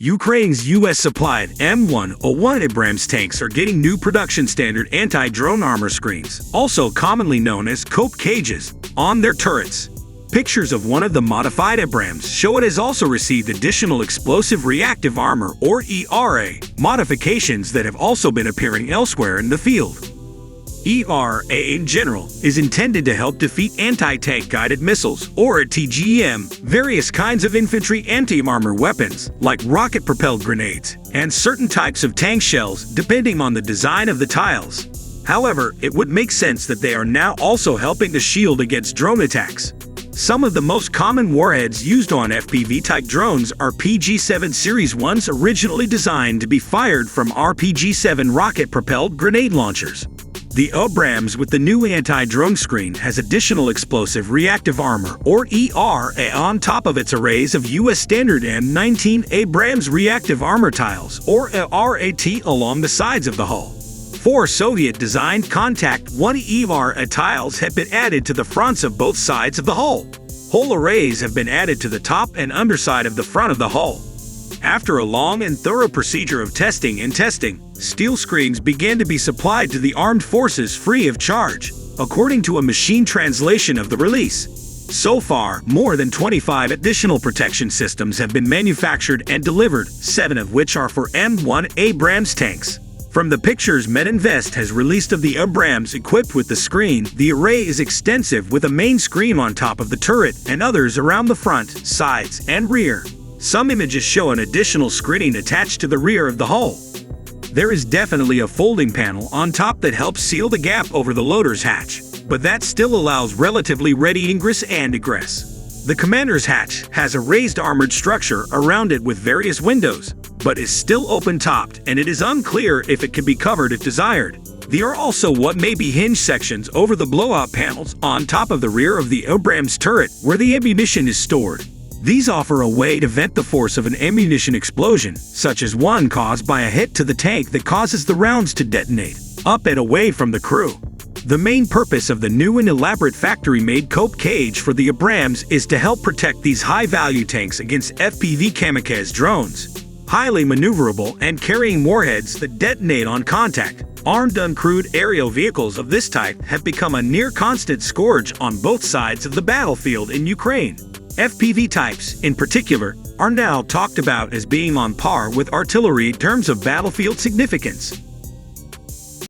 Ukraine's US-supplied M101 Abrams tanks are getting new production-standard anti-drone armor screens, also commonly known as cope cages, on their turrets. Pictures of one of the modified Abrams show it has also received additional explosive reactive armor, or ERA, modifications that have also been appearing elsewhere in the field. ERA in general is intended to help defeat anti-tank guided missiles, or ATGM, various kinds of infantry anti-armor weapons, like rocket-propelled grenades, and certain types of tank shells, depending on the design of the tiles. However, it would make sense that they are now also helping to shield against drone attacks. Some of the most common warheads used on FPV-type drones are PG-7 series ones originally designed to be fired from RPG-7 rocket-propelled grenade launchers. The Abrams with the new anti-drone screen has additional explosive reactive armor, or ERA, on top of its arrays of US standard M19 Abrams reactive armor tiles, or ARAT, along the sides of the hull. 4 Soviet-designed Kontakt-1 ERA tiles have been added to the fronts of both sides of the hull. Hull arrays have been added to the top and underside of the front of the hull. After a long and thorough procedure of testing, steel screens began to be supplied to the armed forces free of charge, according to a machine translation of the release. So far, more than 25 additional protection systems have been manufactured and delivered, 7 of which are for M1 Abrams tanks. From the pictures Metinvest has released of the Abrams equipped with the screen, the array is extensive, with a main screen on top of the turret and others around the front, sides, and rear. Some images show an additional screening attached to the rear of the hull. There is definitely a folding panel on top that helps seal the gap over the loader's hatch, but that still allows relatively ready ingress and egress. The commander's hatch has a raised armored structure around it with various windows, but is still open-topped, and it is unclear if it can be covered if desired. There are also what may be hinge sections over the blowout panels on top of the rear of the Abrams turret where the ammunition is stored. These offer a way to vent the force of an ammunition explosion, such as one caused by a hit to the tank that causes the rounds to detonate, up and away from the crew. The main purpose of the new and elaborate factory-made cope cage for the Abrams is to help protect these high-value tanks against FPV kamikaze drones, highly maneuverable and carrying warheads that detonate on contact. Armed uncrewed aerial vehicles of this type have become a near-constant scourge on both sides of the battlefield in Ukraine. FPV types, in particular, are now talked about as being on par with artillery in terms of battlefield significance.